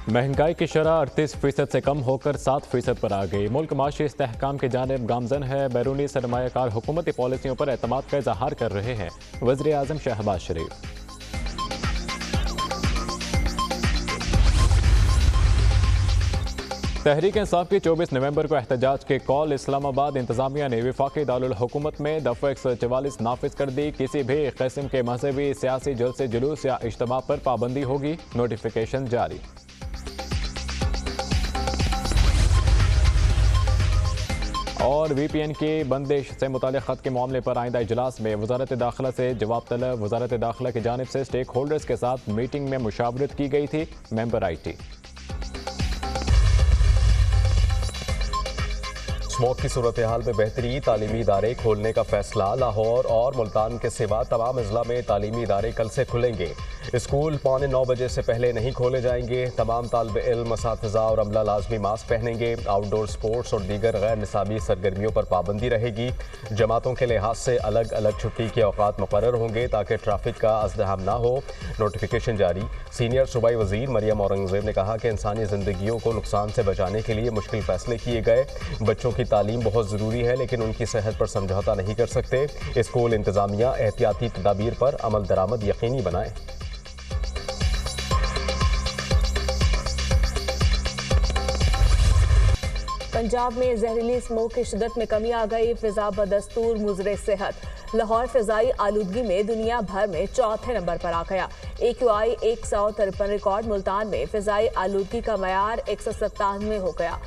महंगाई की शरह 38% से कम होकर 7% पर आ गई। मुल्क माशी इस्तेहकाम की जानिब गामजन है। बैरूनी सरमायाकार हुकूमती पॉलिसियों पर एतमाद का इजहार कर रहे हैं। वज़ीर आज़म शहबाज शरीफ। तहरीक इंसाफ की 24 नवंबर को एहतजाज के कॉल। इस्लामाबाद इंतजामिया ने वफाकी दारुल हुकूमत में दफ़ा 144 नाफिज कर दी। किसी भी किस्म के मजहबी, सियासी जलसे जुलूस या इज्तिमा पर पाबंदी होगी। नोटिफिकेशन जारी। और VPN की बंदिश से मुताल्लिक़ ख़त के मामले पर आइंदा इजलास में वज़ारत दाखिला से जवाब तलब। वज़ारत दाखिला की जानिब से स्टेक होल्डर्स के साथ मीटिंग में मुशावरत की गई थी। Member IT। स्मोक की सूरत हाल में बेहतरी, तालीमी इदारे खोलने का फैसला। लाहौर और मुल्तान के सिवा तमाम अजला में तालीमी इदारे कल से खुलेंगे। स्कूल 8:45 बजे से पहले नहीं खोले जाएंगे। तमाम तालिब इल्म, असातिज़ा और अमला लाजमी मास्क पहनेंगे। आउटडोर स्पोर्ट्स और दीगर गैर निसाबी सरगर्मियों पर पाबंदी रहेगी। जमातों के लिहाज से अलग अलग छुट्टी के औकात मुकर्रर होंगे ताकि ट्रैफिक का अज़दहाम ना हो। नोटिफिकेशन जारी। सीनियर सूबाई वज़ीर मरियम औरंगज़ेब ने कहा कि इंसानी ज़िंदगियों को नुकसान से बचाने के लिए मुश्किल फैसले किए गए। बच्चों की तालीम बहुत ज़रूरी है, लेकिन उनकी सेहत पर समझौता नहीं कर सकते। स्कूल इंतज़ामिया एहतियाती तदाबीर पर अमल दरामद यकीनी बनाए। पंजाब में जहरीली स्मोक की शिद्दत में कमी आ गई। फिजा बदस्तूर मुज़रे सेहत। लाहौर फिजाई आलूदगी में दुनिया भर में चौथे नंबर पर आ गया। AQI 153 record. मुल्तान में फिजाई आलूदगी का मयार 197 हो गया।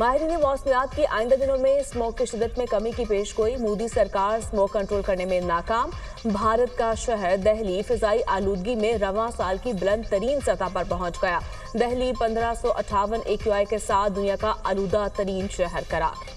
माहिरीन मौसमियात की आइंदा दिनों में स्मोक की शिद्दत में कमी की पेशगोई। मोदी सरकार स्मोक कंट्रोल करने में नाकाम। भारत का शहर दिल्ली फिजाई आलूदगी में रवां साल की बुलंद तरीन सतह पर पहुंच गया। दिल्ली 1558 AQI के साथ दुनिया का आलूदा तरीन शहर करार।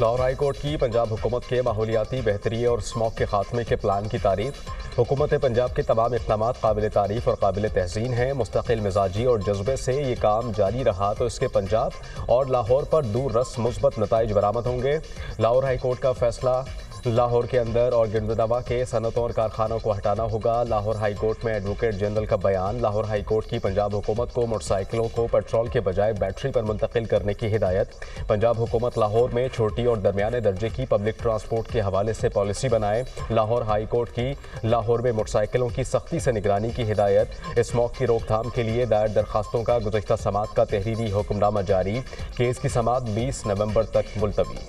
लाहौर हाई कोर्ट की पंजाब हुकूमत के माहौलियाती बेहतरी और स्मोक के खात्मे के प्लान की तारीफ। हुकूमत पंजाब के तमाम इक़दाम काबिल तारीफ और काबिल तहसीन हैं। मुस्तकिल मिजाजी और जज्बे से ये काम जारी रहा तो इसके पंजाब और लाहौर पर दूर रस मुस्बत नताइज बरामद होंगे। लाहौर हाई कोर्ट का फैसला। लाहौर के अंदर और गिरदनवा के सनतों और कारखानों को हटाना होगा। लाहौर हाई कोर्ट में एडवोकेट जनरल का बयान। लाहौर हाई कोर्ट की पंजाब हुकूमत को मोटरसाइकिलों को पेट्रोल के बजाय बैटरी पर मुंतकिल करने की हिदायत। पंजाब हुकूमत लाहौर में छोटी और दरमियाने दर्जे की पब्लिक ट्रांसपोर्ट के हवाले से पॉलिसी बनाए। लाहौर हाई कोर्ट की लाहौर में मोटरसाइकिलों की सख्ती से निगरानी की हिदायत। स्मोक की रोकथाम के लिए दायर दरखास्तों का गुज़श्ता समात का तहरीरी हुक्मनामा जारी। केस की समात 20 नवंबर तक मुलतवी।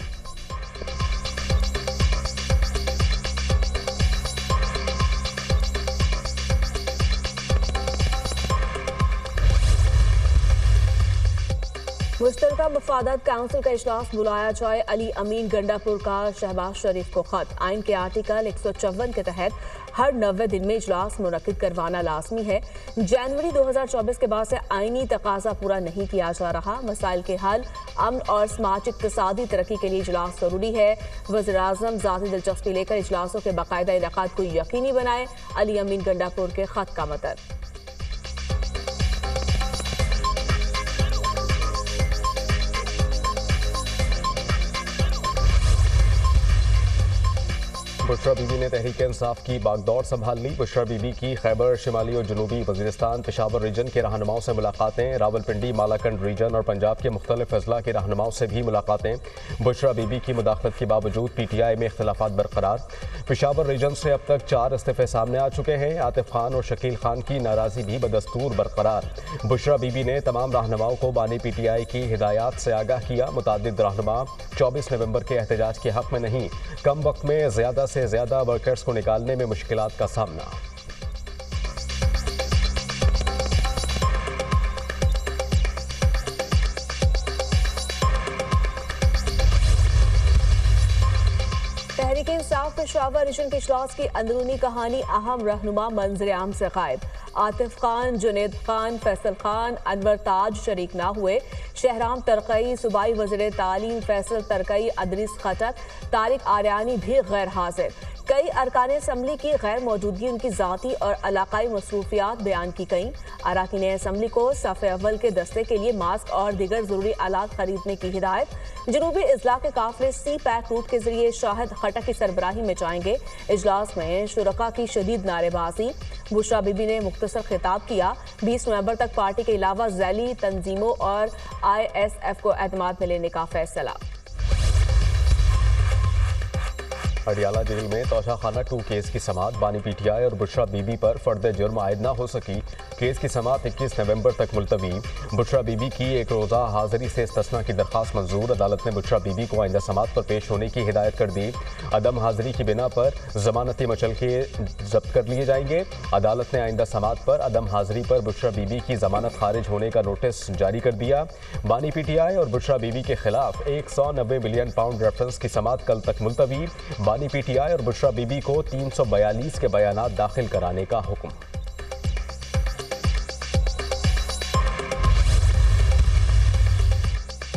मुश्तरका मफादात काउंसिल का इजलास बुलाया जाए। अली अमीन गंडापुर का शहबाज शरीफ को खत। आइन के आर्टिकल 154 के तहत हर 90 दिन में इजलास मुनक्किद करवाना लाजमी है। जनवरी 2024 के बाद से आइनी तकाजा पूरा नहीं किया जा रहा। मसाइल के हल, अमन और समाज इक्तिसादी तरक्की के लिए इजलास जरूरी है। वज़ीर आज़म ज़ाती दिलचस्पी लेकर इजलासों के बाकायदा इनेकाद को यकीनी बनाए। अली अमीन गंडापुर के खत का मतलब। बुशरा बीबी ने तहरीक इंसाफ की बागदौड़ संभाल ली। बुशरा बीबी की खैबर शिमाली और जनूबी वज़ीरिस्तान पेशावर रीजन के रहनुमाओं से मुलाकातें। रावलपिंडी, मालाकंड रीजन और पंजाब के मुख्तलिफ अजला के रहनुमाओं से भी मुलाकातें। बुशरा बीबी की मुदाखलत के बावजूद PTI में इख्तिलाफात बरकरार। पेशावर रीजन से अब तक 4 इस्तीफे सामने आ चुके हैं। आतिफ खान और शकील खान की नाराज़ी भी बदस्तूर बरकरार। बुशरा बीबी ने तमाम रहनुमाओं को बानी PTI की हिदायत से आगाह किया। मुतादिद रहनुमा 24 नवंबर के एहतजाज के हक में नहीं, कम वक्त में ज़्यादा से ज़्यादा वर्कर्स को निकालने में मुश्किलात का सामना। तहरीक इंसाफ पेशावर रीजन के इजलास की अंदरूनी कहानी। अहम रहनुमा मंजर आम से गायब। आतिफ खान, जुनेद खान, फैसल खान, अनवर ताज शरीक ना हुए। शहराम तरकई, सूबाई वज़ीर तालीम फैसल तरकई, अदरीस खटक, तारिक आर्यानी भी गैर हाजिर। कई अरकान असम्बली की गैर मौजूदगी उनकी ज़ाती और इलाकाई मसरूफियात बयान की गईं। अरकान असम्बली को सफ़े अव्वल के दस्ते के लिए मास्क और दीगर ज़रूरी आलात खरीदने की हिदायत। जनूबी इजला के काफिले सी पैक रूट के जरिए शाहिद खट्टक की सरबराही में जाएंगे। इजलास में शुरका की शदीद नारेबाजी। बुशरा बीबी ने मुख्तसर खिताब किया। 20 नवंबर तक पार्टी के अलावा झैली तंजीमों और ISF को एतमाद में लेने का फैसला। अडियाला जेल में तोशा खाना 2 केस की समाअत। बानी PTI और बुशरा बीबी पर फर्द जुर्म आयद न हो सकी। केस की समाअत 21 नवंबर तक मुलतवी। बुशरा बीबी की एक रोज़ा हाजिरी से इस्तिस्ना की दरख्वास्त मंजूर। अदालत ने बुशरा बीबी को आइंदा समाअत पर पेश होने की हिदायत कर दी। अदम हाजिरी की बिना पर जमानती मचल के जब्त कर लिए जाएंगे। अदालत ने आइंदा समाअत पर अदम हाजिरी पर बुशरा बीबी की जमानत खारिज होने का नोटिस जारी कर दिया। बानी PTI और बुशरा बीबी के खिलाफ 190 मिलियन पाउंड रेफरेंस की समाअत कल तक मुलतवी। बानी PTI और बुशरा बीबी को 342 के बयानात दाखिल कराने का हुक्म।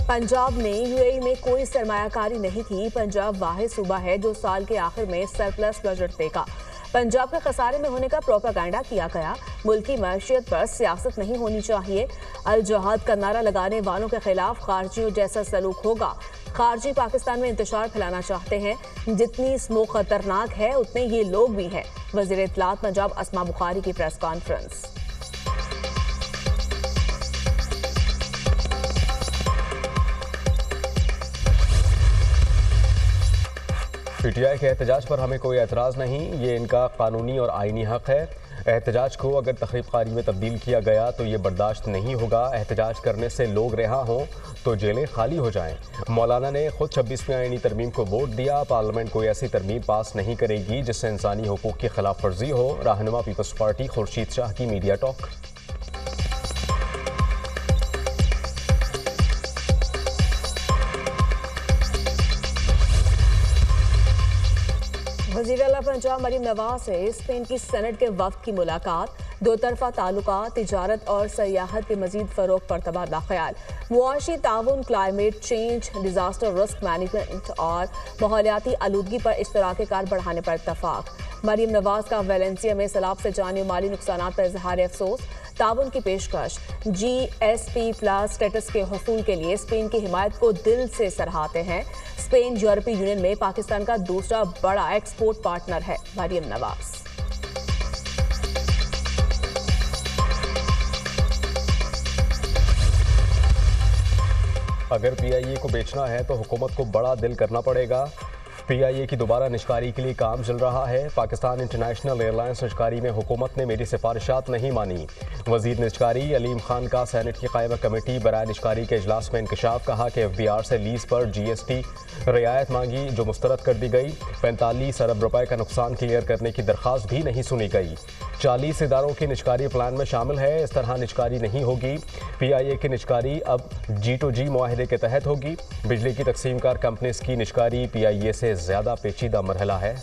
पंजाब ने UAE में कोई सरमायाकारी नहीं की। पंजाब वाहिद सूबा है जो साल के आखिर में सरप्लस बजट देगा। पंजाब के खसारे में होने का प्रोपेगेंडा किया गया। मुल्क की मैशियत पर सियासत नहीं होनी चाहिए। अल जहाद का नारा लगाने वालों के खिलाफ खारजियों जैसा सलूक होगा। खारजी पाकिस्तान में इंतशार फैलाना चाहते हैं। जितनी स्मोक खतरनाक है उतने ये लोग भी हैं। वज़ीर इत्तलात पंजाब अस्मा बुखारी की प्रेस कॉन्फ्रेंस। PTI के एहतजाज पर हमें कोई एतराज़ नहीं, ये इनका कानूनी और आइनी हक है। एहतजाज को अगर तखरीबकारी में तब्दील किया गया तो ये बर्दाश्त नहीं होगा। एहतजाज करने से लोग रिहा हों तो जेलें खाली हो जाएं। मौलाना ने खुद 26वीं आईनी तरमीम को वोट दिया। पार्लियामेंट कोई ऐसी तरमीम पास नहीं करेगी जिससे इंसानी हुकूक की खिलाफ वर्जी हो। रहनुमा पीपल्स पार्टी खुर्शीद शाह की मीडिया टॉक। वज़ीर आला पंजाब मरीम नवाज से स्पेन की सेनेट के वफ्द की मुलाकात। दो तरफा ताल्लुकात, तिजारत और सयाहत के मजीद फ़रोग पर तबादला ख्याल। मुआशी ताउन, climate change, disaster risk management और माहौलियाती आलूदगी पर इश्तराक कार बढ़ाने पर इत्तफाक। मरीम नवाज का वेलेंसिया में सैलाब से जानी माली नुकसानात पर इजहार अफसोस। ताउन की पेशकश। GSP+ स्टेटस के हसूल के लिए स्पेन की हिमायत को दिल से सराहते हैं। स्पेन यूरोपीय यूनियन में पाकिस्तान का दूसरा बड़ा एक्सपोर्ट पार्टनर है। मरीम नवाज। अगर PIA को बेचना है तो हुकूमत को बड़ा दिल करना पड़ेगा। PIA की दोबारा निष्कारी के लिए काम चल रहा है। पाकिस्तान इंटरनेशनल एयरलाइंस निष्कारी में हुकूमत ने मेरी सिफारिशात नहीं मानी। वजीर निष्कारी अलीम खान का सेनेट की कायमा कमेटी बराए निष्कारी के इजलास में इंकशाफ। कहा कि FBR से लीज पर GST रियायत मांगी जो मुस्तरद कर दी गई। 45 अरब रुपए का नुकसान क्लियर करने की दरख्वास्त भी नहीं सुनी गई। 40 इदारों की निष्कारी प्लान में शामिल है। इस तरह निष्कारी नहीं होगी। PIA की निष्कारी अब G2G मुआहदे के तहत होगी। बिजली की तकसीमकार कंपनीज की निष्कारी PIA से ज़्यादा पेचीदा मरहला है।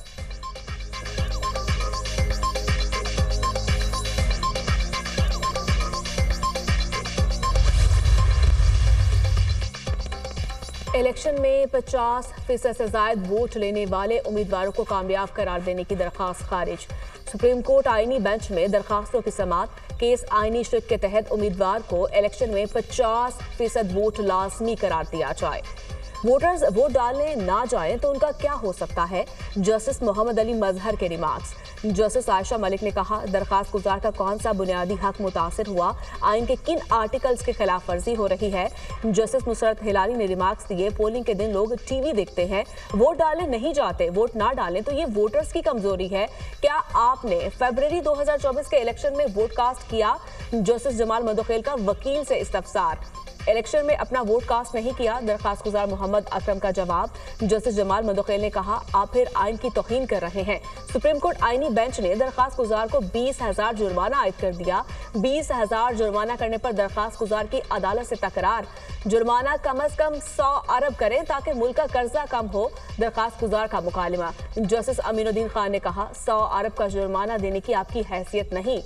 इलेक्शन में 50% से ज़ायद वोट लेने वाले उम्मीदवारों को कामयाब करार देने की दरख्वास्त खारिज। सुप्रीम कोर्ट आईनी बेंच में दरखास्तों की समाअत। केस आईनी शुल्क के तहत उम्मीदवार को इलेक्शन में 50% वोट लाजमी करार दिया जाए। वोटर्स वोट डालने ना जाएं तो उनका क्या हो सकता है। जस्टिस मोहम्मद अली मजहर के रिमार्क्स। जस्टिस आयशा मलिक ने कहा, दरखास्त गुजार का कौन सा बुनियादी हक मुतासिर हुआ, आइन के किन आर्टिकल्स की खिलाफ वर्जी हो रही है। जस्टिस मुसरत हिलारी ने रिमार्क्स दिए, पोलिंग के दिन लोग टीवी देखते हैं, वोट डालने नहीं जाते, वोट ना डालें तो ये वोटर्स की कमजोरी है। क्या आपने फरवरी 2024 के इलेक्शन में वोट कास्ट किया। जस्टिस जमाल मदोखेल का वकील से इस्तफसार। इलेक्शन में अपना वोट कास्ट नहीं किया, दरखास्त गुजार मोहम्मद अकरम का जवाब। जस्टिस जमाल मदोखेल ने कहा, आप फिर आइन की तौहीन कर रहे हैं। सुप्रीम कोर्ट आईनी बेंच ने दरखास्त गुजार को 20,000 जुर्माना आयद कर दिया। 20,000 जुर्माना करने पर दरखास्त गुजार की अदालत से तकरार। जुर्माना कम अज कम 100 अरब करें ताकि मुल्क का कर्जा कम हो, दरखास्त गुजार का मुकालमा। जस्टिस अमीनुद्दीन खान ने कहा, 100 अरब का जुर्माना देने की आपकी हैसियत नहीं।